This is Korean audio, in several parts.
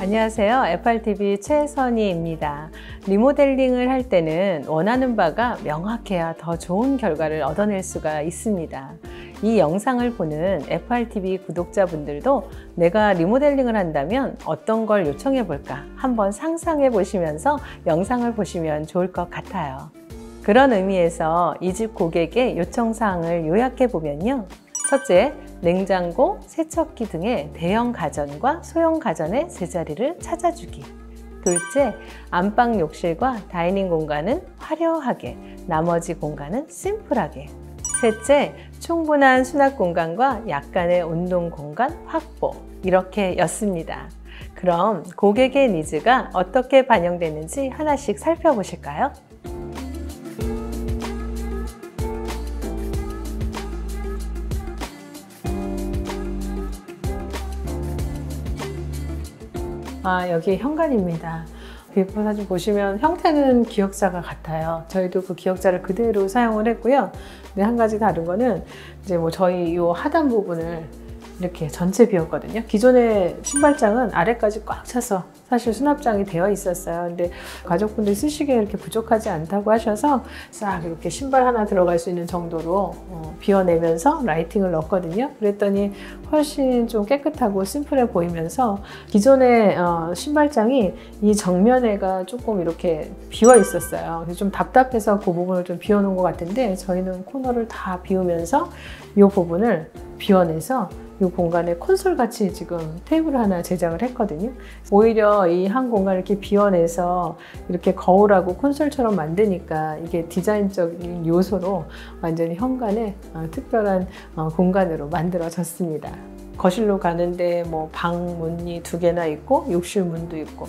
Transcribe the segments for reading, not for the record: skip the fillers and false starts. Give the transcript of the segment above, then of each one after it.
안녕하세요. FRTV 최선희입니다. 리모델링을 할 때는 원하는 바가 명확해야 더 좋은 결과를 얻어낼 수가 있습니다. 이 영상을 보는 FRTV 구독자분들도 내가 리모델링을 한다면 어떤 걸 요청해 볼까 한번 상상해 보시면서 영상을 보시면 좋을 것 같아요. 그런 의미에서 이 집 고객의 요청사항을 요약해 보면요. 첫째, 냉장고, 세척기 등의 대형 가전과 소형 가전의 제자리를 찾아주기. 둘째, 안방 욕실과 다이닝 공간은 화려하게, 나머지 공간은 심플하게. 셋째, 충분한 수납 공간과 약간의 운동 공간 확보. 이렇게 였습니다. 그럼 고객의 니즈가 어떻게 반영되는지 하나씩 살펴보실까요? 여기 현관입니다. 비포 사진 보시면 형태는 기역자가 같아요. 저희도 그 기역자를 그대로 사용을 했고요. 근데 한 가지 다른 거는 이제 저희 이 하단 부분을 이렇게 전체 비웠거든요. 기존의 신발장은 아래까지 꽉 차서 사실 수납장이 되어 있었어요. 근데 가족분들이 쓰시기에 이렇게 부족하지 않다고 하셔서 싹 이렇게 신발 하나 들어갈 수 있는 정도로 비워내면서 라이팅을 넣었거든요. 그랬더니 훨씬 좀 깨끗하고 심플해 보이면서 기존의 신발장이 이 정면에가 조금 이렇게 비어 있었어요. 그래서 좀 답답해서 그 부분을 좀 비워놓은 것 같은데 저희는 코너를 다 비우면서 이 부분을 비워내서 이 공간에 콘솔 같이 지금 테이블 하나 제작을 했거든요. 오히려 이 한 공간을 이렇게 비워내서 이렇게 거울하고 콘솔처럼 만드니까 이게 디자인적인 요소로 완전히 현관에 특별한 공간으로 만들어졌습니다. 거실로 가는데 방문이 2개나 있고 욕실 문도 있고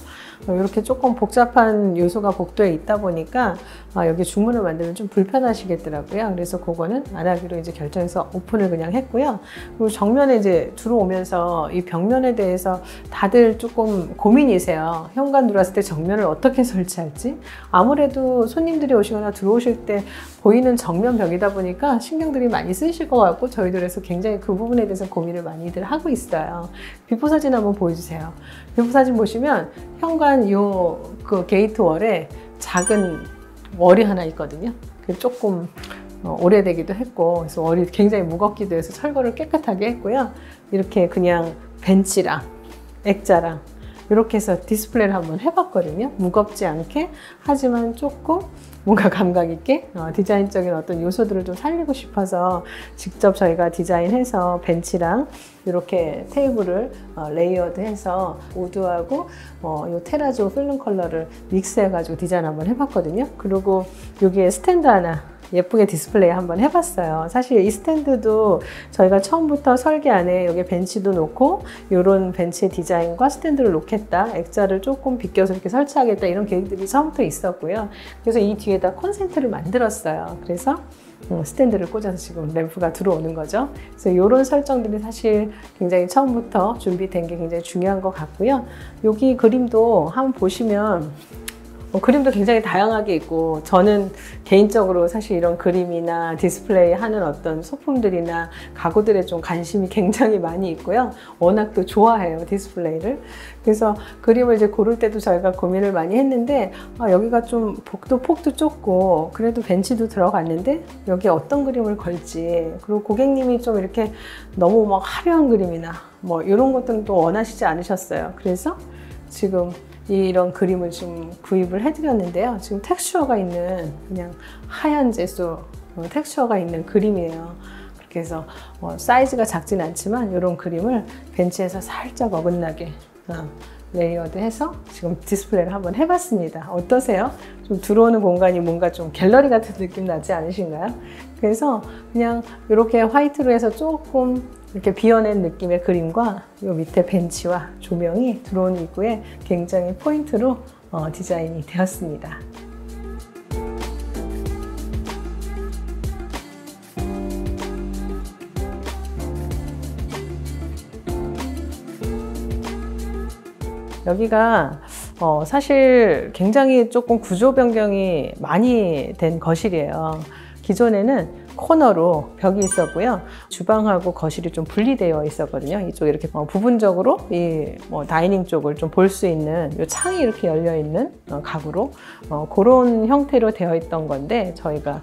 이렇게 조금 복잡한 요소가 복도에 있다 보니까 여기 중문을 만들면 좀 불편하시겠더라고요. 그래서 그거는 안 하기로 이제 결정해서 오픈을 그냥 했고요. 그리고 정면에 이제 들어오면서 이 벽면에 대해서 다들 조금 고민이세요. 현관 들어왔을 때 정면을 어떻게 설치할지. 아무래도 손님들이 오시거나 들어오실 때 보이는 정면 벽이다 보니까 신경들이 많이 쓰이실 것 같고 저희도 그래서 굉장히 그 부분에 대해서 고민을 많이들 하고 있어요. 비포 사진 한번 보여주세요. 비포 사진 보시면 현관 그 게이트 월에 작은 월이 하나 있거든요. 조금 오래되기도 했고 그래서 월이 굉장히 무겁기도 해서 철거를 깨끗하게 했고요. 이렇게 그냥 벤치랑 액자랑 이렇게 해서 디스플레이를 한번 해봤거든요. 무겁지 않게 하지만 조금 뭔가 감각 있게 디자인적인 어떤 요소들을 좀 살리고 싶어서 직접 저희가 디자인해서 벤치랑 이렇게 테이블을 레이어드해서 우드하고 요 테라조 필름 컬러를 믹스해가지고 디자인 한번 해봤거든요. 그리고 여기에 스탠드 하나 예쁘게 디스플레이 한번 해봤어요. 사실 이 스탠드도 저희가 처음부터 설계 안에 여기 벤치도 놓고 이런 벤치 디자인과 스탠드를 놓겠다, 액자를 조금 비껴서 이렇게 설치하겠다 이런 계획들이 처음부터 있었고요. 그래서 이 뒤에다 콘센트를 만들었어요. 그래서 스탠드를 꽂아서 지금 램프가 들어오는 거죠. 그래서 이런 설정들이 사실 굉장히 처음부터 준비된 게 굉장히 중요한 것 같고요. 여기 그림도 한번 보시면 그림도 굉장히 다양하게 있고 저는 개인적으로 사실 이런 그림이나 디스플레이 하는 어떤 소품들이나 가구들에 좀 관심이 굉장히 많이 있고요. 워낙 또 좋아해요, 디스플레이를. 그래서 그림을 이제 고를 때도 저희가 고민을 많이 했는데 여기가 좀 폭도 좁고 그래도 벤치도 들어갔는데 여기에 어떤 그림을 걸지, 그리고 고객님이 좀 이렇게 너무 화려한 그림이나 이런 것들은 또 원하시지 않으셨어요. 그래서 지금 이런 그림을 좀 구입을 해드렸는데요. 지금 텍스처가 있는 그냥 하얀 재수 텍스처가 있는 그림이에요. 그렇게 해서 사이즈가 작진 않지만 이런 그림을 벤치에서 살짝 어긋나게 레이어드해서 지금 디스플레이를 한번 해봤습니다. 어떠세요? 좀 들어오는 공간이 뭔가 좀 갤러리 같은 느낌 나지 않으신가요? 그래서 그냥 이렇게 화이트로 해서 조금 이렇게 비워낸 느낌의 그림과 이 밑에 벤치와 조명이 들어온 입구에 굉장히 포인트로 디자인이 되었습니다. 여기가 사실 굉장히 조금 구조 변경이 많이 된 거실이에요. 기존에는 코너로 벽이 있었고요. 주방하고 거실이 좀 분리되어 있었거든요. 이쪽 이렇게 부분적으로 이 다이닝 쪽을 좀 볼 수 있는 이 창이 이렇게 열려 있는 가구로 그런 형태로 되어 있던 건데 저희가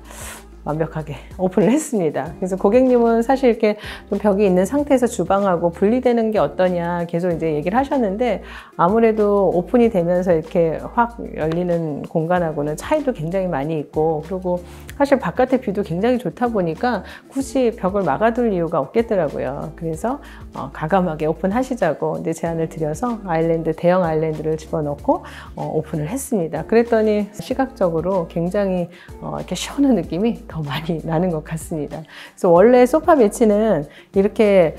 완벽하게 오픈을 했습니다. 그래서 고객님은 사실 이렇게 좀 벽이 있는 상태에서 주방하고 분리되는 게 어떠냐 계속 이제 얘기를 하셨는데 아무래도 오픈이 되면서 이렇게 확 열리는 공간하고는 차이도 굉장히 많이 있고 그리고 사실 바깥의 뷰도 굉장히 좋다 보니까 굳이 벽을 막아둘 이유가 없겠더라고요. 그래서 과감하게 오픈하시자고 이제 제안을 드려서 대형 아일랜드를 집어넣고 오픈을 했습니다. 그랬더니 시각적으로 굉장히 이렇게 시원한 느낌이 더 많이 나는 것 같습니다. 그래서 원래 소파 배치는 이렇게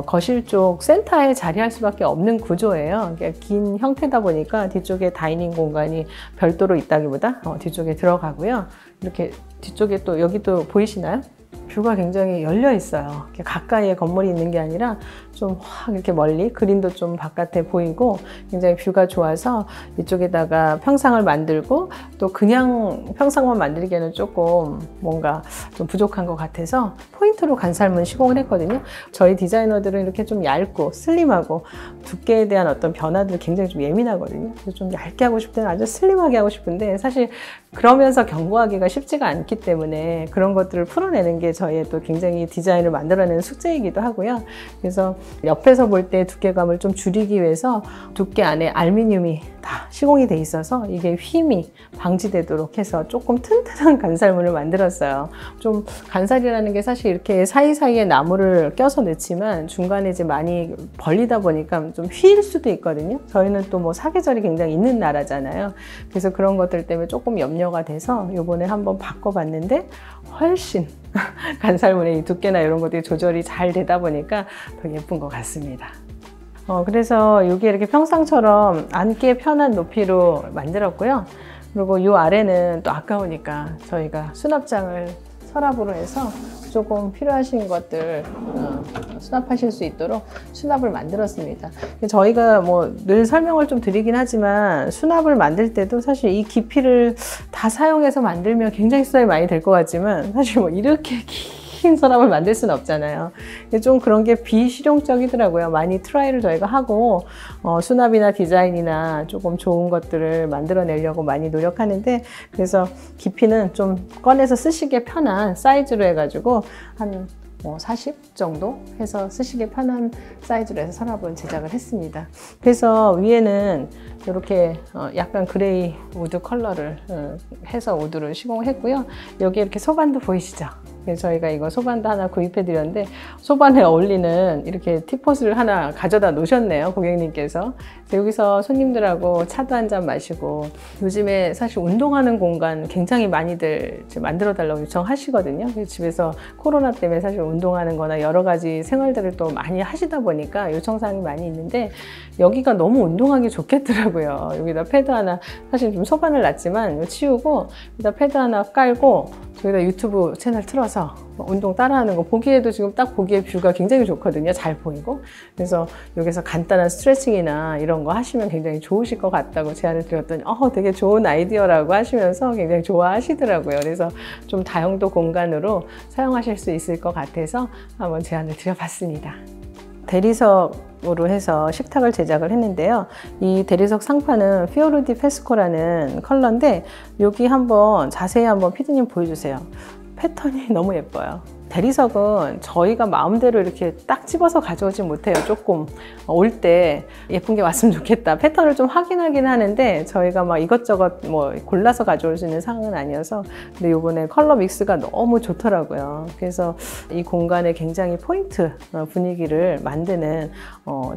거실 쪽 센터에 자리할 수밖에 없는 구조예요. 긴 형태다 보니까 뒤쪽에 다이닝 공간이 별도로 있다기보다 뒤쪽에 들어가고요. 이렇게 뒤쪽에 또 여기도 보이시나요? 뷰가 굉장히 열려 있어요. 이렇게 가까이에 건물이 있는 게 아니라 좀 확 이렇게 멀리 그린도 좀 바깥에 보이고 굉장히 뷰가 좋아서 이쪽에다가 평상을 만들고 또 그냥 평상만 만들기에는 조금 뭔가 좀 부족한 것 같아서 포인트로 간살문 시공을 했거든요. 저희 디자이너들은 이렇게 좀 얇고 슬림하고 두께에 대한 어떤 변화들 굉장히 좀 예민하거든요. 그래서 좀 얇게 하고 싶을 때는 아주 슬림하게 하고 싶은데 사실 그러면서 경고하기가 쉽지가 않기 때문에 그런 것들을 풀어내는 게 저희의 또 굉장히 디자인을 만들어내는 숙제이기도 하고요. 그래서 옆에서 볼 때 두께감을 좀 줄이기 위해서 두께 안에 알루미늄이 다 시공이 돼 있어서 이게 휨이 방지되도록 해서 조금 튼튼한 간살문을 만들었어요. 좀 간살이라는 게 사실 이렇게 사이사이에 나무를 껴서 넣지만 중간에 이제 많이 벌리다 보니까 좀 휘일 수도 있거든요. 저희는 또 뭐 사계절이 굉장히 있는 나라잖아요. 그래서 그런 것들 때문에 조금 염려가 돼서 이번에 한번 바꿔봤는데 훨씬 간살문의 이 두께나 이런 것들이 조절이 잘 되다 보니까 더 예쁜 것 같습니다. 그래서 여기 이렇게 평상처럼 앉기 편한 높이로 만들었고요. 그리고 이 아래는 또 아까우니까 저희가 수납장을 서랍으로 해서 조금 필요하신 것들 수납하실 수 있도록 수납을 만들었습니다. 저희가 뭐 늘 설명을 좀 드리긴 하지만 수납을 만들 때도 사실 이 깊이를 다 사용해서 만들면 굉장히 수납이 많이 될 것 같지만 사실 뭐 이렇게 긴 서랍을 만들 수는 없잖아요. 좀 그런 게 비실용적이더라고요. 많이 트라이를 저희가 하고 수납이나 디자인이나 조금 좋은 것들을 만들어내려고 많이 노력하는데 그래서 깊이는 좀 꺼내서 쓰시기에 편한 사이즈로 해가지고 한 40 정도 해서 쓰시기 편한 사이즈로 해서 서랍을 제작을 했습니다. 그래서 위에는 이렇게 약간 그레이 우드 컬러를 해서 우드를 시공을 했고요. 여기 이렇게 소반도 보이시죠? 그래서 저희가 이거 소반도 하나 구입해 드렸는데 소반에 어울리는 이렇게 티폿을 하나 가져다 놓으셨네요, 고객님께서. 그래서 여기서 손님들하고 차도 한잔 마시고 요즘에 사실 운동하는 공간 굉장히 많이들 만들어 달라고 요청하시거든요. 그래서 집에서 코로나 때문에 사실 운동하는 거나 여러 가지 생활들을 또 많이 하시다 보니까 요청사항이 많이 있는데 여기가 너무 운동하기 좋겠더라고요. 여기다 패드 하나, 사실 좀 소반을 놨지만 치우고 여기다 패드 하나 깔고 저기다 유튜브 채널 틀어서 운동 따라하는 거 보기에도 지금 딱 보기에 뷰가 굉장히 좋거든요. 잘 보이고. 그래서 여기서 간단한 스트레칭이나 이런 거 하시면 굉장히 좋으실 것 같다고 제안을 드렸더니 되게 좋은 아이디어라고 하시면서 굉장히 좋아하시더라고요. 그래서 좀 다용도 공간으로 사용하실 수 있을 것 같아서 한번 제안을 드려봤습니다. 대리석으로 해서 식탁을 제작을 했는데요. 이 대리석 상판은 피오르디 페스코라는 컬러인데 여기 한번 자세히 한번 피디님 보여주세요. 패턴이 너무 예뻐요. 대리석은 저희가 마음대로 이렇게 딱 집어서 가져오지 못해요. 조금 올 때 예쁜 게 왔으면 좋겠다. 패턴을 좀 확인하긴 하는데 저희가 막 이것저것 뭐 골라서 가져올 수 있는 상황은 아니어서 근데 이번에 컬러 믹스가 너무 좋더라고요. 그래서 이 공간에 굉장히 포인트 분위기를 만드는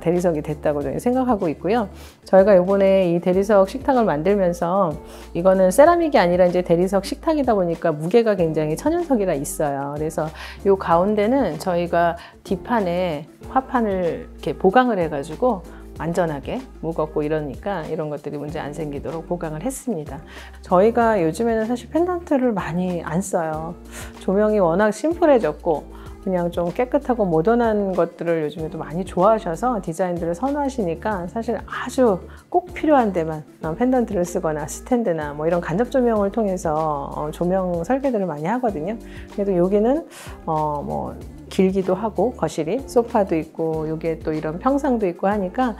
대리석이 됐다고 저희 생각하고 있고요. 저희가 이번에 이 대리석 식탁을 만들면서 이거는 세라믹이 아니라 이제 대리석 식탁이다 보니까 무게가 굉장히 천연석이라 있어요. 그래서 이 가운데는 저희가 뒷판에 화판을 이렇게 보강을 해가지고 안전하게 무겁고 이러니까 이런 것들이 문제 안 생기도록 보강을 했습니다. 저희가 요즘에는 사실 펜던트를 많이 안 써요. 조명이 워낙 심플해졌고 그냥 좀 깨끗하고 모던한 것들을 요즘에도 많이 좋아하셔서 디자인들을 선호하시니까 사실 아주 꼭 필요한 데만 펜던트를 쓰거나 스탠드나 뭐 이런 간접 조명을 통해서 조명 설계들을 많이 하거든요. 그래도 여기는 뭐 길기도 하고 거실이 소파도 있고 여기에 또 이런 평상도 있고 하니까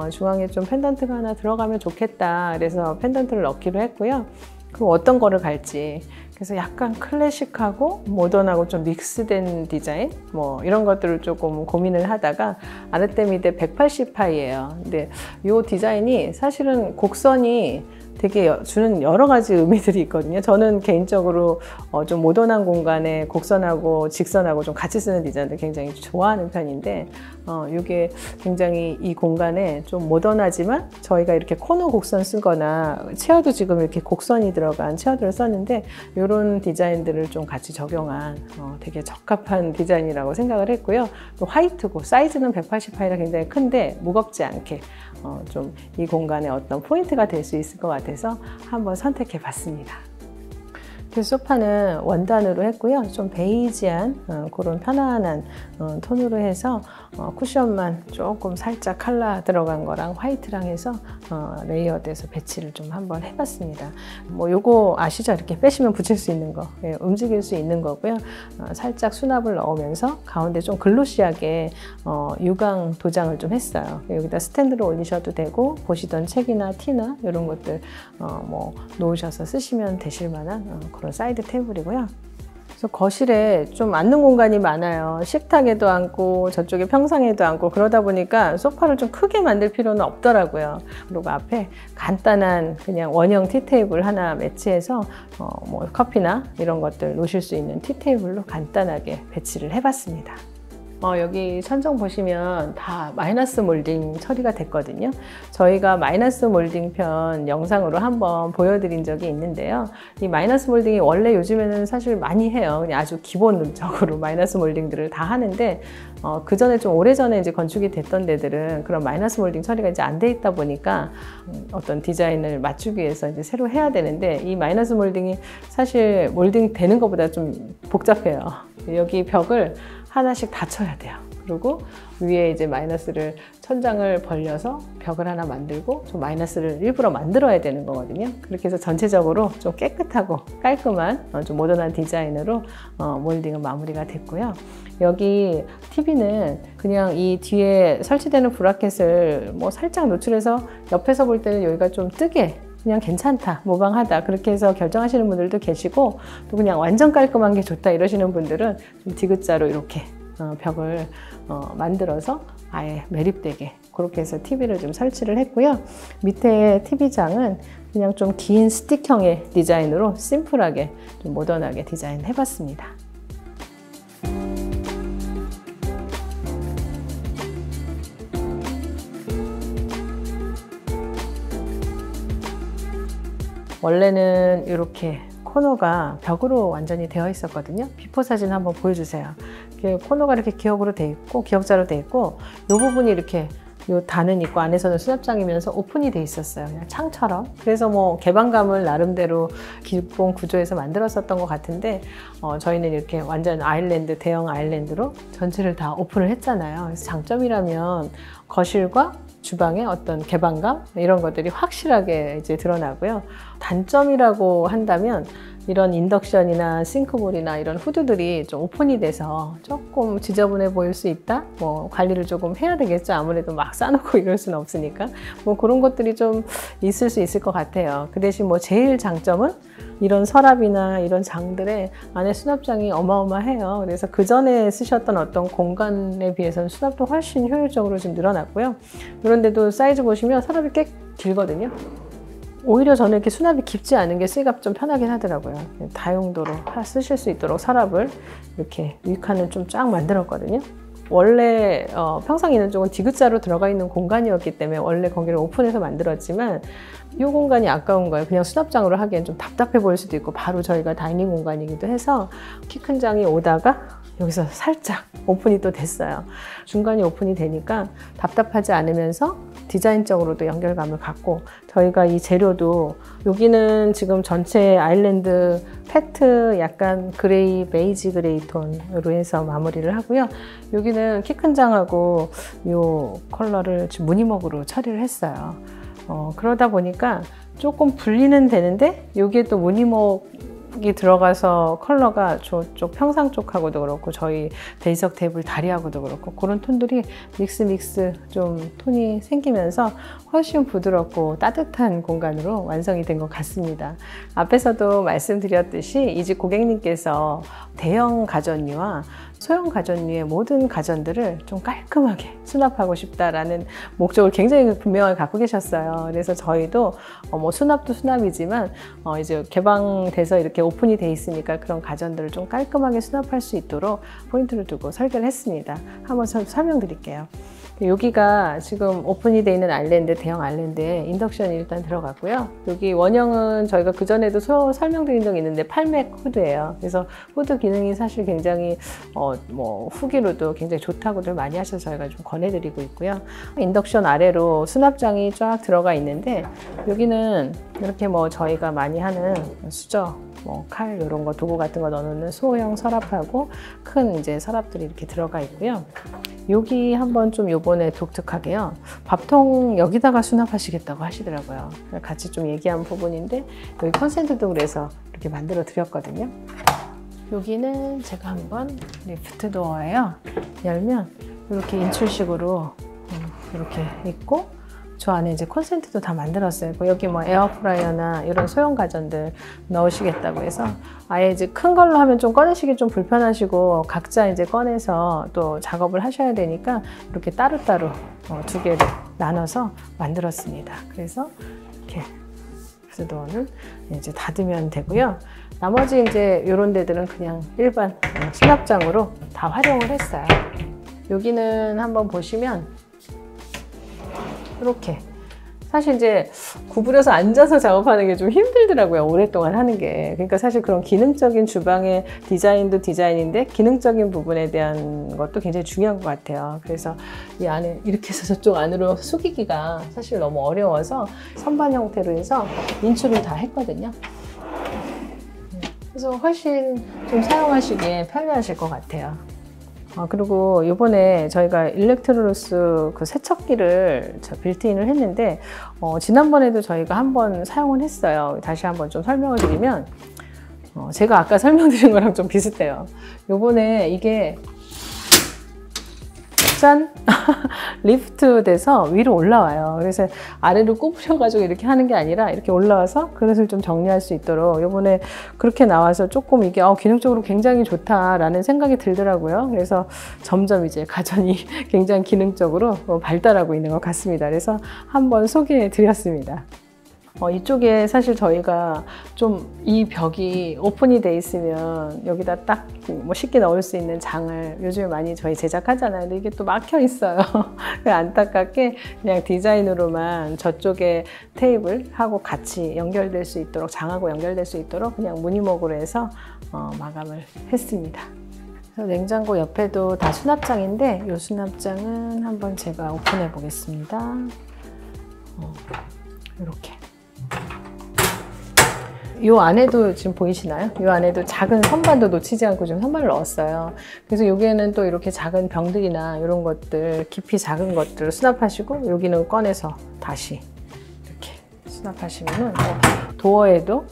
중앙에 좀 펜던트가 하나 들어가면 좋겠다. 그래서 펜던트를 넣기로 했고요. 그럼 어떤 거를 갈지, 그래서 약간 클래식하고 모던하고 좀 믹스된 디자인 뭐 이런 것들을 조금 고민을 하다가 아르테미데 180파이예요. 근데 이 디자인이 사실은 곡선이 되게 주는 여러 가지 의미들이 있거든요. 저는 개인적으로 좀 모던한 공간에 곡선하고 직선하고 좀 같이 쓰는 디자인을 굉장히 좋아하는 편인데 이게 굉장히 이 공간에 좀 모던하지만 저희가 이렇게 코너 곡선 쓰거나 체어도 지금 이렇게 곡선이 들어간 체어들을 썼는데 이런 디자인들을 좀 같이 적용한 되게 적합한 디자인이라고 생각을 했고요. 또 화이트고 사이즈는 180파이라 굉장히 큰데 무겁지 않게 좀 이 공간에 어떤 포인트가 될 수 있을 것 같아서 한번 선택해 봤습니다. 소파는 원단으로 했고요. 좀 베이지한 그런 편안한 톤으로 해서 쿠션만 조금 살짝 컬러 들어간 거랑 화이트랑 해서 레이어드해서 배치를 좀 한번 해봤습니다. 뭐 요거 아시죠? 이렇게 빼시면 붙일 수 있는 거, 예, 움직일 수 있는 거고요. 살짝 수납을 넣으면서 가운데 좀 글로시하게 유광 도장을 좀 했어요. 여기다 스탠드로 올리셔도 되고 보시던 책이나 티나 이런 것들 뭐 놓으셔서 쓰시면 되실 만한 그런 사이드 테이블이고요. 그래서 거실에 좀 앉는 공간이 많아요. 식탁에도 앉고 저쪽에 평상에도 앉고 그러다 보니까 소파를 좀 크게 만들 필요는 없더라고요. 그리고 앞에 간단한 그냥 원형 티테이블 하나 매치해서 뭐 커피나 이런 것들 놓으실 수 있는 티테이블로 간단하게 배치를 해봤습니다. 여기 천정 보시면 다 마이너스 몰딩 처리가 됐거든요. 저희가 마이너스 몰딩 편 영상으로 한번 보여드린 적이 있는데요. 이 마이너스 몰딩이 원래 요즘에는 사실 많이 해요. 그냥 아주 기본적으로 마이너스 몰딩들을 다 하는데 그 전에 좀 오래전에 이제 건축이 됐던 데들은 그런 마이너스 몰딩 처리가 이제 안 돼 있다 보니까 어떤 디자인을 맞추기 위해서 이제 새로 해야 되는데 이 마이너스 몰딩이 사실 몰딩 되는 것보다 좀 복잡해요. 여기 벽을 하나씩 다 쳐야 돼요. 그리고 위에 이제 마이너스를 천장을 벌려서 벽을 하나 만들고 좀 마이너스를 일부러 만들어야 되는 거거든요. 그렇게 해서 전체적으로 좀 깨끗하고 깔끔한 좀 모던한 디자인으로 몰딩은 마무리가 됐고요. 여기 TV는 그냥 이 뒤에 설치되는 브라켓을 뭐 살짝 노출해서 옆에서 볼 때는 여기가 좀 뜨게 그냥 괜찮다, 모방하다 그렇게 해서 결정하시는 분들도 계시고 또 그냥 완전 깔끔한 게 좋다 이러시는 분들은 좀 디귿자로 이렇게 벽을 만들어서 아예 매립되게 그렇게 해서 TV를 좀 설치를 했고요. 밑에 TV장은 그냥 좀 긴 스틱형의 디자인으로 심플하게 좀 모던하게 디자인 해봤습니다. 원래는 이렇게 코너가 벽으로 완전히 되어 있었거든요. 비포 사진 한번 보여주세요. 코너가 이렇게 기역으로 돼 있고 기역자로 돼 있고 이 부분이 이렇게 요 단은 있고 안에서는 수납장이면서 오픈이 돼 있었어요. 그냥 창처럼. 그래서 뭐 개방감을 나름대로 기본 구조에서 만들었었던 것 같은데 저희는 이렇게 완전 아일랜드, 대형 아일랜드로 전체를 다 오픈을 했잖아요. 그래서 장점이라면 거실과 주방의 어떤 개방감 이런 것들이 확실하게 이제 드러나고요. 단점이라고 한다면 이런 인덕션이나 싱크볼이나 이런 후드들이 좀 오픈이 돼서 조금 지저분해 보일 수 있다. 뭐 관리를 조금 해야 되겠죠. 아무래도 막 싸놓고 이럴 수는 없으니까. 뭐 그런 것들이 좀 있을 수 있을 것 같아요. 그 대신 뭐 제일 장점은 이런 서랍이나 이런 장들의 안에 수납장이 어마어마해요. 그래서 그 전에 쓰셨던 어떤 공간에 비해서는 수납도 훨씬 효율적으로 좀 늘어났고요. 그런데도 사이즈 보시면 서랍이 꽤 길거든요. 오히려 저는 이렇게 수납이 깊지 않은 게 쓰기가 좀 편하긴 하더라고요. 다용도로 쓰실 수 있도록 서랍을 이렇게 윗칸을 좀 쫙 만들었거든요. 원래 평상 있는 쪽은 디귿자로 들어가 있는 공간이었기 때문에 원래 거기를 오픈해서 만들었지만 이 공간이 아까운 거예요. 그냥 수납장으로 하기엔 좀 답답해 보일 수도 있고 바로 저희가 다이닝 공간이기도 해서 키 큰 장이 오다가 여기서 살짝 오픈이 또 됐어요. 중간이 오픈이 되니까 답답하지 않으면서 디자인적으로도 연결감을 갖고 저희가 이 재료도 여기는 지금 전체 아일랜드 페트 약간 그레이 베이지 그레이 톤으로 해서 마무리를 하고요. 여기는 키 큰 장하고 이 컬러를 지금 무늬목으로 처리를 했어요. 그러다 보니까 조금 분리는 되는데 여기에 또 무늬목이 들어가서 컬러가 저쪽 평상 쪽하고도 그렇고 저희 대리석 테이블 다리하고도 그렇고 그런 톤들이 믹스 좀 톤이 생기면서 훨씬 부드럽고 따뜻한 공간으로 완성이 된 것 같습니다. 앞에서도 말씀드렸듯이 이 집 고객님께서 대형 가전유와 소형 가전유의 모든 가전들을 좀 깔끔하게 수납하고 싶다라는 목적을 굉장히 분명하게 갖고 계셨어요. 그래서 저희도 뭐 수납도 수납이지만 이제 개방돼서 이렇게 오픈이 돼 있으니까 그런 가전들을 좀 깔끔하게 수납할 수 있도록 포인트를 두고 설계를 했습니다. 한번 설명드릴게요. 여기가 지금 오픈이 되어 있는 아일랜드, 대형 아일랜드에 인덕션이 일단 들어갔고요. 여기 원형은 저희가 그전에도 설명드린 적이 있는데 8맥 후드예요. 그래서 후드 기능이 사실 굉장히 뭐 후기로도 굉장히 좋다고들 많이 하셔서 저희가 좀 권해드리고 있고요. 인덕션 아래로 수납장이 쫙 들어가 있는데 여기는 이렇게 뭐 저희가 많이 하는 수저, 뭐 칼 이런 거 도구 같은 거 넣어놓는 소형 서랍하고 큰 이제 서랍들이 이렇게 들어가 있고요. 여기 한번 좀 요번에 독특하게요. 밥통 여기다가 수납하시겠다고 하시더라고요. 같이 좀 얘기한 부분인데 여기 컨센트도 그래서 이렇게 만들어 드렸거든요. 여기는 제가 한번 리프트 도어예요. 열면 이렇게 인출식으로 이렇게 있고 저 안에 이제 콘센트도 다 만들었어요. 여기 뭐 에어프라이어나 이런 소형 가전들 넣으시겠다고 해서 아예 이제 큰 걸로 하면 좀 꺼내시기 좀 불편하시고 각자 이제 꺼내서 또 작업을 하셔야 되니까 이렇게 따로따로 두 개를 나눠서 만들었습니다. 그래서 이렇게 리프트도어는 이제 닫으면 되고요. 나머지 이제 이런 데들은 그냥 일반 수납장으로 다 활용을 했어요. 여기는 한번 보시면 이렇게 사실 이제 구부려서 앉아서 작업하는 게 좀 힘들더라고요. 오랫동안 하는 게. 그러니까 사실 그런 기능적인 주방의 디자인도 디자인인데 기능적인 부분에 대한 것도 굉장히 중요한 것 같아요. 그래서 이 안에 이렇게 해서 저쪽 안으로 숙이기가 사실 너무 어려워서 선반 형태로 해서 인출을 다 했거든요. 그래서 훨씬 좀 사용하시기에 편리하실 것 같아요. 그리고 이번에 저희가 일렉트로루스 그 세척기를 빌트인을 했는데 지난번에도 저희가 한번 사용을 했어요. 다시 한번 좀 설명을 드리면 제가 아까 설명드린 거랑 좀 비슷해요. 이번에 이게 짠! 리프트 돼서 위로 올라와요. 그래서 아래로 구부려가지고 이렇게 하는 게 아니라 이렇게 올라와서 그릇을 좀 정리할 수 있도록 이번에 그렇게 나와서 조금 이게 기능적으로 굉장히 좋다라는 생각이 들더라고요. 그래서 점점 이제 가전이 굉장히 기능적으로 발달하고 있는 것 같습니다. 그래서 한번 소개해 드렸습니다. 이쪽에 사실 저희가 좀 이 벽이 오픈이 돼 있으면 여기다 딱 뭐 쉽게 넣을 수 있는 장을 요즘에 많이 저희 제작하잖아요. 근데 이게 또 막혀 있어요. 안타깝게 그냥 디자인으로만 저쪽에 테이블하고 같이 연결될 수 있도록 장하고 연결될 수 있도록 그냥 무늬목으로 해서 마감을 했습니다. 그래서 냉장고 옆에도 다 수납장인데 이 수납장은 한번 제가 오픈해 보겠습니다. 이렇게. 이 안에도 지금 보이시나요? 이 안에도 작은 선반도 놓치지 않고 지금 선반을 넣었어요. 그래서 여기에는 또 이렇게 작은 병들이나 이런 것들, 깊이 작은 것들을 수납하시고 여기는 꺼내서 다시 이렇게 수납하시면은 도어에도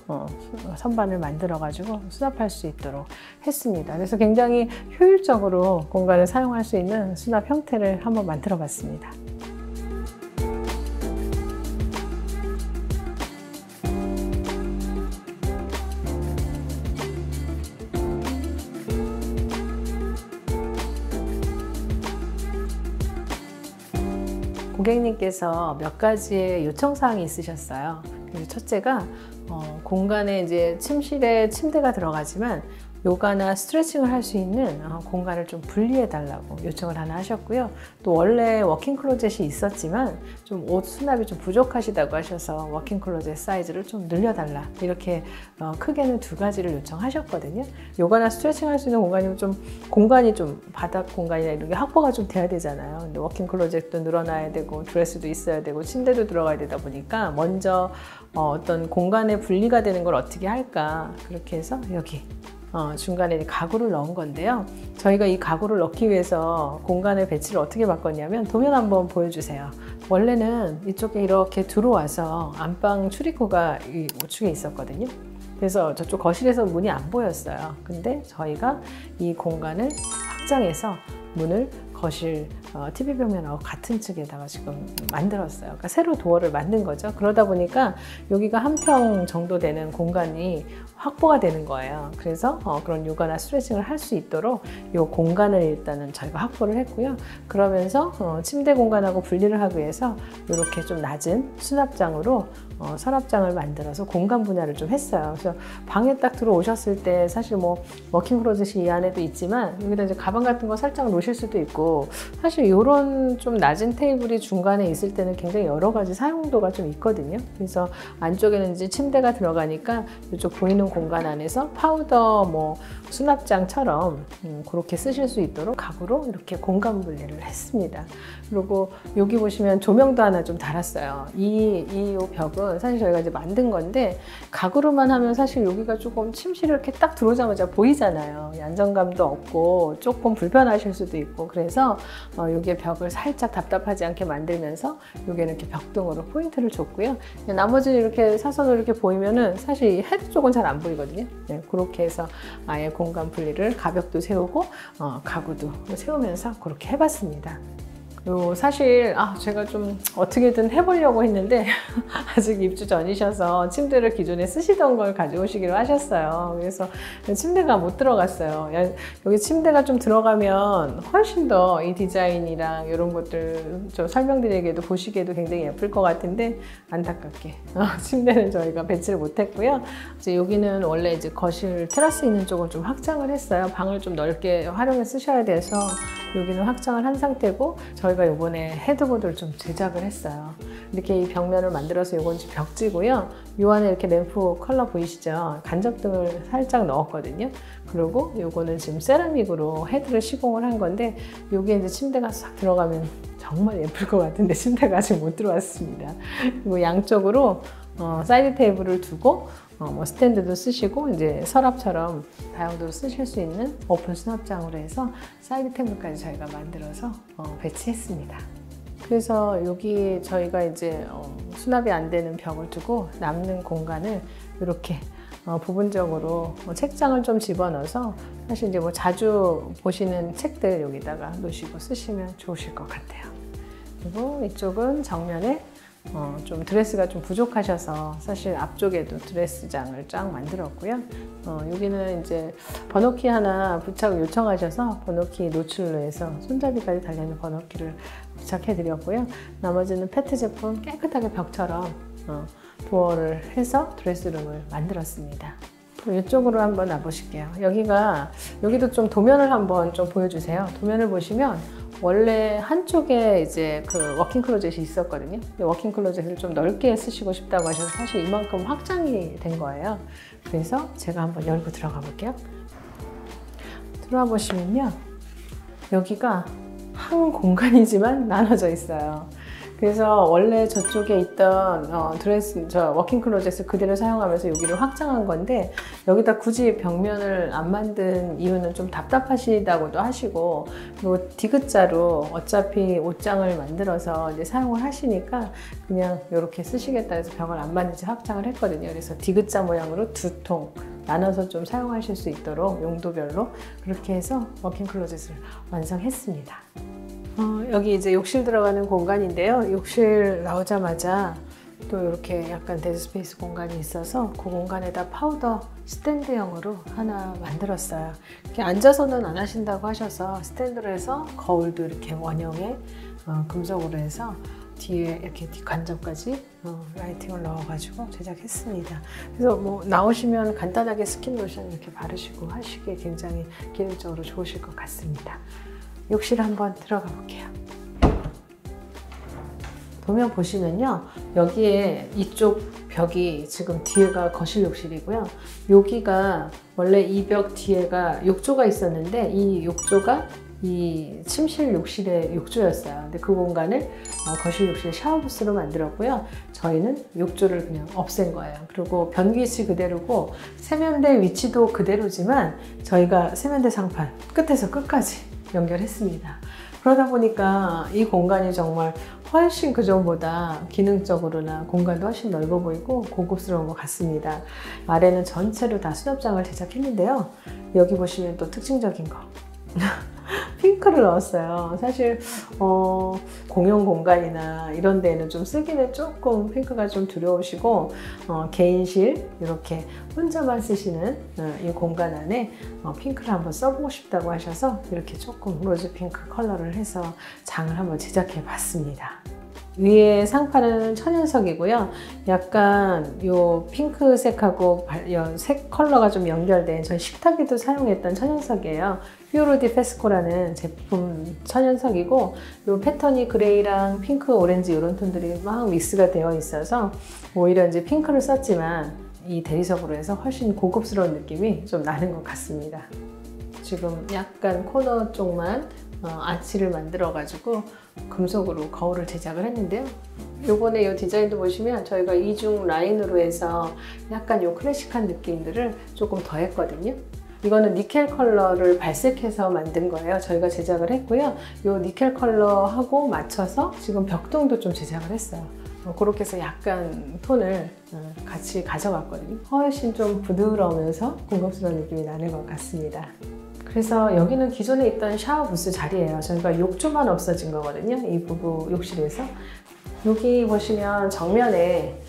선반을 만들어가지고 수납할 수 있도록 했습니다. 그래서 굉장히 효율적으로 공간을 사용할 수 있는 수납 형태를 한번 만들어 봤습니다. 고객님께서 몇 가지의 요청사항이 있으셨어요. 그래서 첫째가 공간에 이제 침실에 침대가 들어가지만 요가나 스트레칭을 할 수 있는 공간을 좀 분리해 달라고 요청을 하나 하셨고요. 또 원래 워킹 클로젯이 있었지만 좀 옷 수납이 좀 부족하시다고 하셔서 워킹 클로젯 사이즈를 좀 늘려달라, 이렇게 크게는 2가지를 요청하셨거든요. 요가나 스트레칭 할 수 있는 공간이면 좀 공간이 좀 바닥 공간이나 이런 게 확보가 좀 돼야 되잖아요. 근데 워킹 클로젯도 늘어나야 되고 드레스도 있어야 되고 침대도 들어가야 되다 보니까 먼저 어떤 공간의 분리가 되는 걸 어떻게 할까, 그렇게 해서 여기 중간에 가구를 넣은 건데요. 저희가 이 가구를 넣기 위해서 공간의 배치를 어떻게 바꿨냐면, 도면 한번 보여주세요. 원래는 이쪽에 이렇게 들어와서 안방 출입구가 이 우측에 있었거든요. 그래서 저쪽 거실에서 문이 안 보였어요. 근데 저희가 이 공간을 확장해서 문을 거실 TV 벽면하고 같은 층에다가 지금 만들었어요. 그러니까 새로 도어를 만든 거죠. 그러다 보니까 여기가 1평 정도 되는 공간이 확보가 되는 거예요. 그래서 그런 요가나 스트레칭을 할 수 있도록 이 공간을 일단은 저희가 확보를 했고요. 그러면서 침대 공간하고 분리를 하기 위해서 이렇게 좀 낮은 수납장으로 서랍장을 만들어서 공간 분할을 좀 했어요. 그래서 방에 딱 들어오셨을 때 사실 뭐 워킹 클로젯이 이 안에도 있지만 여기다 이제 가방 같은 거 살짝 놓으실 수도 있고, 사실 이런 좀 낮은 테이블이 중간에 있을 때는 굉장히 여러 가지 사용도가 좀 있거든요. 그래서 안쪽에는 이제 침대가 들어가니까 이쪽 보이는 공간 안에서 파우더 뭐 수납장처럼 그렇게 쓰실 수 있도록 가구로 이렇게 공간 분리를 했습니다. 그리고 여기 보시면 조명도 하나 좀 달았어요. 이 벽은 사실 저희가 이제 만든 건데, 가구로만 하면 사실 여기가 조금 침실을 이렇게 딱 들어오자마자 보이잖아요. 안정감도 없고 조금 불편하실 수도 있고, 그래서 여기에 벽을 살짝 답답하지 않게 만들면서 여기는 이렇게 벽등으로 포인트를 줬고요. 나머지는 이렇게 사선으로 이렇게 보이면은 사실 헤드 쪽은 잘 안 보이거든요. 네, 그렇게 해서 아예 공간 분리를, 가벽도 세우고 가구도 세우면서 그렇게 해봤습니다. 사실 제가 좀 어떻게든 해보려고 했는데 아직 입주 전이셔서 침대를 기존에 쓰시던 걸 가져오시기로 하셨어요. 그래서 침대가 못 들어갔어요. 여기 침대가 좀 들어가면 훨씬 더 이 디자인이랑 이런 것들 좀 설명드리기에도 보시기에도 굉장히 예쁠 것 같은데, 안타깝게 침대는 저희가 배치를 못했고요. 이제 여기는 원래 이제 거실 테라스 있는 쪽은 좀 확장을 했어요. 방을 좀 넓게 활용해 쓰셔야 돼서 여기는 확장을 한 상태고, 저희가 이번에 헤드보드를 좀 제작을 했어요. 이렇게 이 벽면을 만들어서 이건 벽지고요. 이 안에 이렇게 램프 컬러 보이시죠? 간접등을 살짝 넣었거든요. 그리고 이거는 지금 세라믹으로 헤드를 시공을 한 건데, 여기에 이제 침대가 싹 들어가면 정말 예쁠 것 같은데 침대가 아직 못 들어왔습니다. 그리고 양쪽으로 사이드 테이블을 두고 뭐 스탠드도 쓰시고 이제 서랍처럼 다용도로 쓰실 수 있는 오픈 수납장으로 해서 사이드 테이블까지 저희가 만들어서 배치했습니다. 그래서 여기 저희가 이제 수납이 안 되는 벽을 두고 남는 공간을 이렇게 부분적으로 책장을 좀 집어넣어서, 사실 이제 뭐 자주 보시는 책들 여기다가 놓으시고 쓰시면 좋으실 것 같아요. 그리고 이쪽은 정면에 좀 드레스가 좀 부족하셔서 사실 앞쪽에도 드레스장을 쫙 만들었고요. 여기는 이제 번호키 하나 부착을 요청하셔서 번호키 노출로 해서 손잡이까지 달려있는 번호키를 부착해 드렸고요. 나머지는 페트 제품 깨끗하게 벽처럼 도어를 해서 드레스룸을 만들었습니다. 이쪽으로 한번 와보실게요. 여기도 좀 도면을 한번 좀 보여주세요. 도면을 보시면 원래 한쪽에 이제 그 워킹 클로젯이 있었거든요. 워킹 클로젯을 좀 넓게 쓰시고 싶다고 하셔서 사실 이만큼 확장이 된 거예요. 그래서 제가 한번 열고 들어가 볼게요. 들어와 보시면요, 여기가 한 공간이지만 나눠져 있어요. 그래서 원래 저쪽에 있던 워킹 클로젯을 그대로 사용하면서 여기를 확장한 건데, 여기다 굳이 벽면을 안 만든 이유는 좀 답답하시다고도 하시고, 그리고 디귿자로 어차피 옷장을 만들어서 이제 사용을 하시니까 그냥 이렇게 쓰시겠다 해서 벽을 안 만든지 확장을 했거든요. 그래서 디귿자 모양으로 2통 나눠서 좀 사용하실 수 있도록 용도별로 그렇게 해서 워킹 클로젯을 완성했습니다. 여기 이제 욕실 들어가는 공간인데요. 욕실 나오자마자 또 이렇게 약간 데드스페이스 공간이 있어서 그 공간에다 파우더 스탠드형으로 하나 만들었어요. 이렇게 앉아서는 안 하신다고 하셔서 스탠드로 해서 거울도 이렇게 원형의 금속으로 해서 뒤에 이렇게 뒷간접까지 라이팅을 넣어가지고 제작했습니다. 그래서 뭐 나오시면 간단하게 스킨 로션 이렇게 바르시고 하시기에 굉장히 기능적으로 좋으실 것 같습니다. 욕실 한번 들어가 볼게요. 도면 보시면요, 여기에 이쪽 벽이 지금 뒤에가 거실 욕실이고요. 여기가 원래 이 벽 뒤에가 욕조가 있었는데 이 욕조가 이 침실 욕실의 욕조였어요. 근데 그 공간을 거실 욕실 샤워부스로 만들었고요. 저희는 욕조를 그냥 없앤 거예요. 그리고 변기 위치 그대로고 세면대 위치도 그대로지만 저희가 세면대 상판 끝에서 끝까지 연결했습니다. 그러다 보니까 이 공간이 정말 훨씬 그전보다 기능적으로나 공간도 훨씬 넓어 보이고 고급스러운 것 같습니다. 아래는 전체로 다 수납장을 제작했는데요. 여기 보시면 또 특징적인 거 핑크를 넣었어요. 사실 공용 공간이나 이런 데는 좀 쓰기는 조금 핑크가 좀 두려우시고 개인실 이렇게 혼자만 쓰시는 이 공간 안에 핑크를 한번 써보고 싶다고 하셔서 이렇게 조금 로즈 핑크 컬러를 해서 장을 한번 제작해 봤습니다. 위에 상판은 천연석이고요. 약간 요 핑크색하고 색 컬러가 좀 연결된 저희 식탁에도 사용했던 천연석이에요. 퓨어로디 페스코라는 제품 천연석이고 요 패턴이 그레이랑 핑크, 오렌지 이런 톤들이 막 믹스가 되어 있어서 오히려 이제 핑크를 썼지만 이 대리석으로 해서 훨씬 고급스러운 느낌이 좀 나는 것 같습니다. 지금 약간 코너 쪽만 아치를 만들어 가지고 금속으로 거울을 제작을 했는데요. 요번에 이 디자인도 보시면 저희가 이중 라인으로 해서 약간 요 클래식한 느낌들을 조금 더 했거든요. 이거는 니켈 컬러를 발색해서 만든 거예요. 저희가 제작을 했고요. 요 니켈 컬러하고 맞춰서 지금 벽동도 좀 제작을 했어요. 그렇게 해서 약간 톤을 같이 가져갔거든요. 훨씬 좀 부드러우면서 고급스러운 느낌이 나는 것 같습니다. 그래서 여기는 기존에 있던 샤워 부스 자리예요. 저희가 욕조만 없어진 거거든요. 이 부부 욕실에서. 여기 보시면 정면에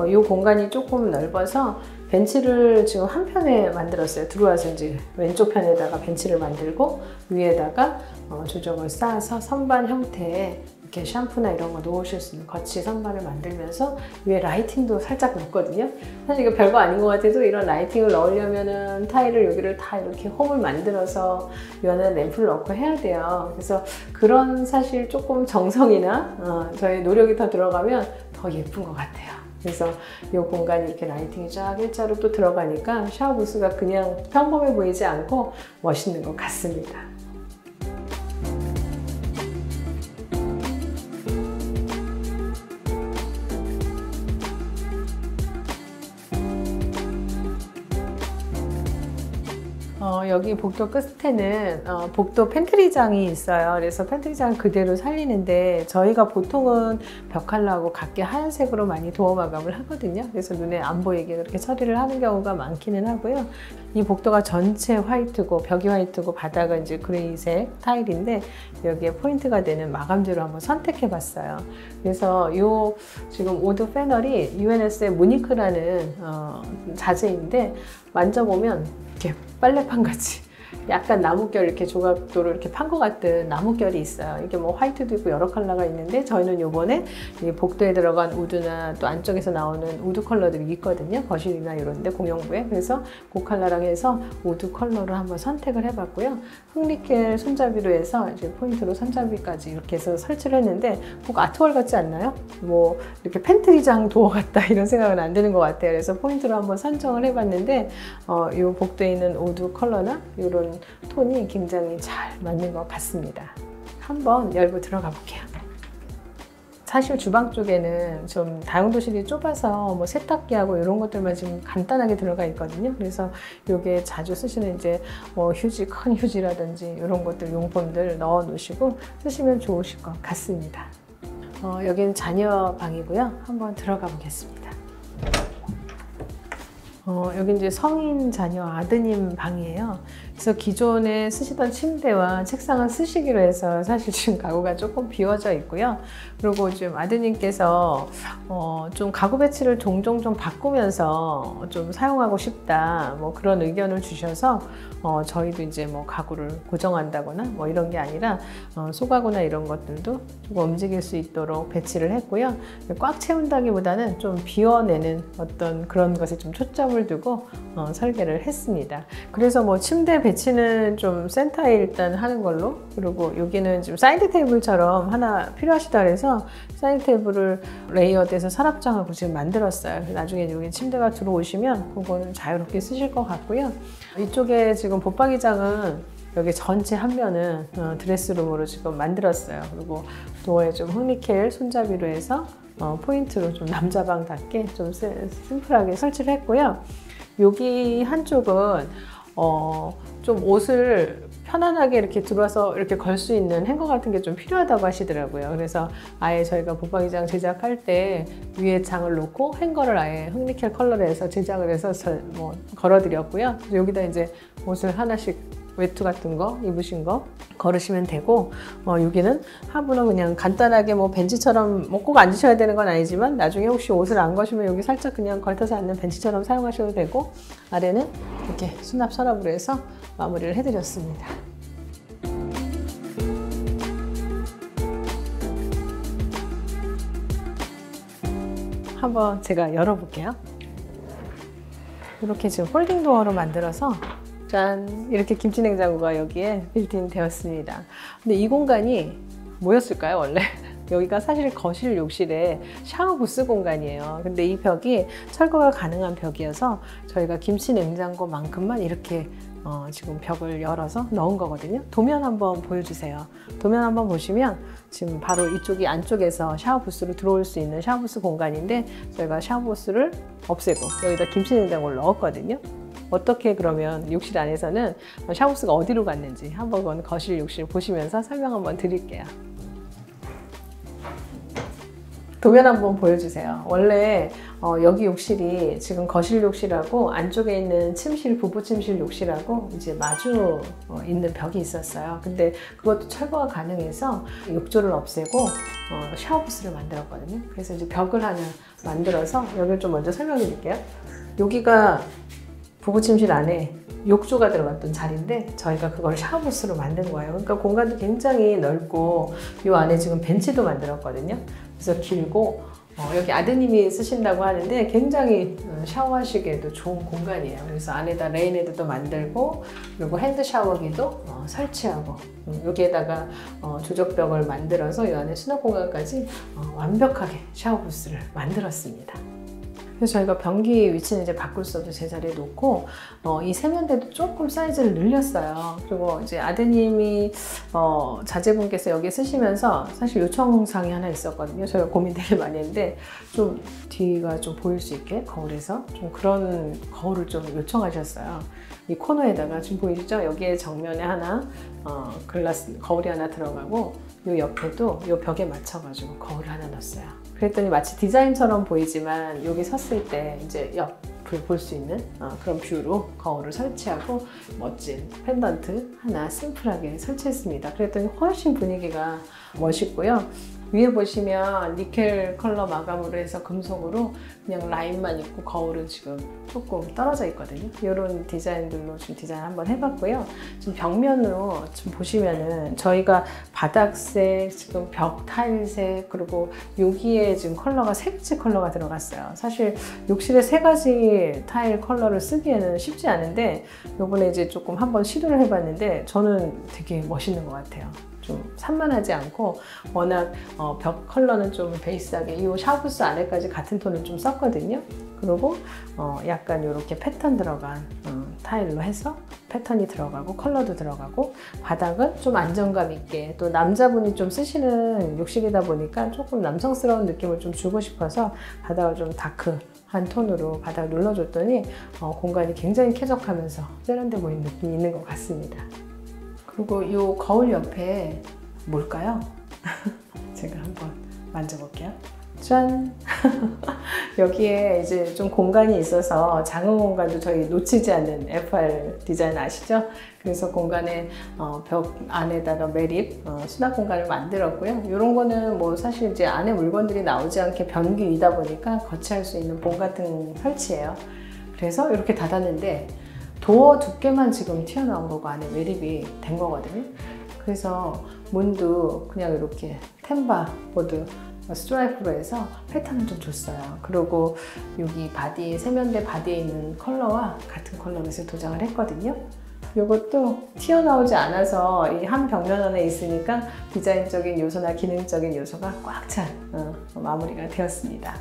이 공간이 조금 넓어서 벤치를 지금 한 편에 만들었어요. 들어와서 이제 왼쪽 편에다가 벤치를 만들고 위에다가 조적을 쌓아서 선반 형태의 이렇게 샴푸나 이런 거 놓으실 수 있는 거치 선반을 만들면서 위에 라이팅도 살짝 넣었거든요. 사실 이거 별거 아닌 것 같아도 이런 라이팅을 넣으려면은 타일을 여기를 다 이렇게 홈을 만들어서 이 안에 램프를 넣고 해야 돼요. 그래서 그런 사실 조금 정성이나 저희 노력이 더 들어가면 더 예쁜 것 같아요. 그래서 이 공간이 이렇게 라이팅이 쫙 일자로 또 들어가니까 샤워 부스가 그냥 평범해 보이지 않고 멋있는 것 같습니다. 여기 복도 끝에는 복도 팬트리장이 있어요. 그래서 팬트리장 그대로 살리는데 저희가 보통은 벽 컬러하고 각기 하얀색으로 많이 도어 마감을 하거든요. 그래서 눈에 안 보이게 그렇게 처리를 하는 경우가 많기는 하고요. 이 복도가 전체 화이트고 벽이 화이트고 바닥은 이제 그레이색 타일인데 여기에 포인트가 되는 마감재로 한번 선택해 봤어요. 그래서 이 지금 우드 패널이 UNS의 무니크라는 자재인데 만져보면 이렇게 빨래판 같이 약간 나뭇결 이렇게 조각도로 이렇게 판 것 같은 나뭇결이 있어요. 이게 뭐 화이트도 있고 여러 컬러가 있는데 저희는 요번에 이 복도에 들어간 우드나 또 안쪽에서 나오는 우드 컬러들이 있거든요. 거실이나 이런 데 공용부에. 그래서 그 컬러랑 해서 우드 컬러로 한번 선택을 해봤고요. 흑니켈 손잡이로 해서 이제 포인트로 손잡이까지 이렇게 해서 설치를 했는데 꼭 아트월 같지 않나요? 뭐 이렇게 팬트리장 도어 같다 이런 생각은 안 드는 것 같아요. 그래서 포인트로 한번 선정을 해봤는데 이 복도에 있는 우드 컬러나 이런 톤이 굉장히 잘 맞는 것 같습니다. 한번 열고 들어가 볼게요. 사실 주방 쪽에는 좀 다용도실이 좁아서 뭐 세탁기하고 이런 것들만 지금 간단하게 들어가 있거든요. 그래서 이게 자주 쓰시는 이제 뭐 휴지, 큰 휴지라든지 이런 것들 용품들 넣어 놓으시고 쓰시면 좋으실 것 같습니다. 여기는 자녀 방이고요. 한번 들어가 보겠습니다. 여기 이제 성인 자녀 아드님 방이에요. 그래서 기존에 쓰시던 침대와 책상은 쓰시기로 해서 사실 지금 가구가 조금 비워져 있고요. 그리고 지금 아드님께서 좀 가구 배치를 종종 좀 바꾸면서 좀 사용하고 싶다 뭐 그런 의견을 주셔서 저희도 이제 뭐 가구를 고정한다거나 뭐 이런 게 아니라 소가구나 이런 것들도 조금 움직일 수 있도록 배치를 했고요. 꽉 채운다기보다는 좀 비워내는 어떤 그런 것에 좀 초점을 두고 설계를 했습니다. 그래서 뭐 침대 배치는 좀 센터에 일단 하는 걸로, 그리고 여기는 지금 사이드 테이블처럼 하나 필요하시다 그래서 사이드 테이블을 레이어드해서 서랍장하고 지금 만들었어요. 나중에 여기 침대가 들어오시면 그거는 자유롭게 쓰실 것 같고요. 이쪽에 지금 붙박이장은 여기 전체 한 면은 드레스룸으로 지금 만들었어요. 그리고 도어에 좀 흑니켈 손잡이로 해서 포인트로 좀 남자방답게 좀 심플하게 설치를 했고요. 여기 한쪽은 좀 옷을 편안하게 이렇게 들어와서 이렇게 걸 수 있는 행거 같은 게 좀 필요하다고 하시더라고요. 그래서 아예 저희가 붙박이장 제작할 때 위에 장을 놓고 행거를 아예 흑니켈 컬러로 해서 제작을 해서 뭐 걸어드렸고요. 여기다 이제 옷을 하나씩 외투 같은 거 입으신 거 걸으시면 되고, 여기는 하부는 그냥 간단하게 뭐 벤치처럼 뭐 꼭 앉으셔야 되는 건 아니지만 나중에 혹시 옷을 안 거시면 여기 살짝 그냥 걸터서 앉는 벤치처럼 사용하셔도 되고, 아래는 이렇게 수납 서랍으로 해서 마무리를 해드렸습니다. 한번 제가 열어볼게요. 이렇게 지금 폴딩 도어로 만들어서 짠! 이렇게 김치냉장고가 여기에 빌트인 되었습니다. 근데 이 공간이 뭐였을까요, 원래? 여기가 사실 거실 욕실의 샤워 부스 공간이에요. 근데 이 벽이 철거가 가능한 벽이어서 저희가 김치냉장고만큼만 이렇게 지금 벽을 열어서 넣은 거거든요. 도면 한번 보여주세요. 도면 한번 보시면 지금 바로 이쪽이 안쪽에서 샤워 부스로 들어올 수 있는 샤워 부스 공간인데, 저희가 샤워 부스를 없애고 여기다 김치냉장고를 넣었거든요. 어떻게 그러면 욕실 안에서는 샤워부스가 어디로 갔는지 한번 거실 욕실 보시면서 설명 한번 드릴게요. 도면 한번 보여주세요. 원래 여기 욕실이 지금 거실 욕실하고 안쪽에 있는 침실, 부부 침실 욕실하고 이제 마주 있는 벽이 있었어요. 근데 그것도 철거가 가능해서 욕조를 없애고 샤워부스를 만들었거든요. 그래서 이제 벽을 하나 만들어서 여기를 좀 먼저 설명해 드릴게요. 여기가 부부 침실 안에 욕조가 들어갔던 자리인데 저희가 그걸 샤워부스로 만든 거예요. 그러니까 공간도 굉장히 넓고 이 안에 지금 벤치도 만들었거든요. 그래서 길고 여기 아드님이 쓰신다고 하는데 굉장히 샤워하시기에도 좋은 공간이에요. 그래서 안에다 레인헤드도 만들고, 그리고 핸드 샤워기도 설치하고, 여기에다가 조적벽을 만들어서 이 안에 수납 공간까지 완벽하게 샤워부스를 만들었습니다. 그래서 저희가 변기 위치는 이제 바꿀 수 없이 제자리에 놓고 이 세면대도 조금 사이즈를 늘렸어요. 그리고 이제 아드님이 자제분께서 여기 쓰시면서 사실 요청사항이 하나 있었거든요. 저희가 고민 되게 많이 했는데 좀 뒤가 좀 보일 수 있게 거울에서 좀 그런 거울을 좀 요청하셨어요. 이 코너에다가 지금 보이시죠? 여기에 정면에 하나 글라스 거울이 하나 들어가고 이 옆에도 이 벽에 맞춰가지고 거울을 하나 넣었어요. 그랬더니 마치 디자인처럼 보이지만 여기 섰을 때 이제 옆을 볼 수 있는 그런 뷰로 거울을 설치하고 멋진 펜던트 하나 심플하게 설치했습니다. 그랬더니 훨씬 분위기가 멋있고요. 위에 보시면 니켈 컬러 마감으로 해서 금속으로 그냥 라인만 있고 거울은 지금 조금 떨어져 있거든요. 이런 디자인들로 지금 디자인 한번 해봤고요. 지금 벽면으로 지금 보시면은 저희가 바닥색, 지금 벽 타일색, 그리고 여기에 지금 컬러가 세 가지 컬러가 들어갔어요. 사실 욕실에 세 가지 타일 컬러를 쓰기에는 쉽지 않은데 이번에 이제 조금 한번 시도를 해봤는데 저는 되게 멋있는 것 같아요. 좀 산만하지 않고, 워낙 벽 컬러는 좀 베이스하게 이 샤워부스 안에까지 같은 톤을 좀 썼거든요. 그리고 약간 이렇게 패턴 들어간 타일로 해서 패턴이 들어가고 컬러도 들어가고, 바닥은 좀 안정감 있게, 또 남자분이 좀 쓰시는 욕실이다 보니까 조금 남성스러운 느낌을 좀 주고 싶어서 바닥을 좀 다크한 톤으로 바닥을 눌러줬더니 공간이 굉장히 쾌적하면서 세련돼 보이는 느낌이 있는 것 같습니다. 그리고 이 거울 옆에 뭘까요? 제가 한번 만져볼게요. 짠! 여기에 이제 좀 공간이 있어서 작은 공간도 저희 놓치지 않는 FR 디자인 아시죠? 그래서 공간에 벽 안에다가 매립 수납 공간을 만들었고요. 이런 거는 뭐 사실 이제 안에 물건들이 나오지 않게 변기이다 보니까 거치할 수 있는 봉 같은 설치예요. 그래서 이렇게 닫았는데 도어 두께만 지금 튀어나온 거고 안에 매립이 된 거거든요. 그래서 문도 그냥 이렇게 템바 보드 스트라이프로 해서 패턴을 좀 줬어요. 그리고 여기 바디, 세면대 바디에 있는 컬러와 같은 컬러로 해서 도장을 했거든요. 이것도 튀어나오지 않아서 이 한 벽면 안에 있으니까 디자인적인 요소나 기능적인 요소가 꽉 찬 마무리가 되었습니다.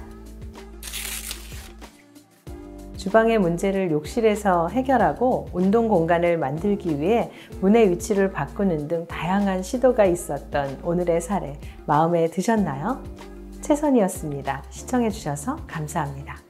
주방의 문제를 욕실에서 해결하고 운동 공간을 만들기 위해 문의 위치를 바꾸는 등 다양한 시도가 있었던 오늘의 사례, 마음에 드셨나요? 최선이었습니다. 시청해주셔서 감사합니다.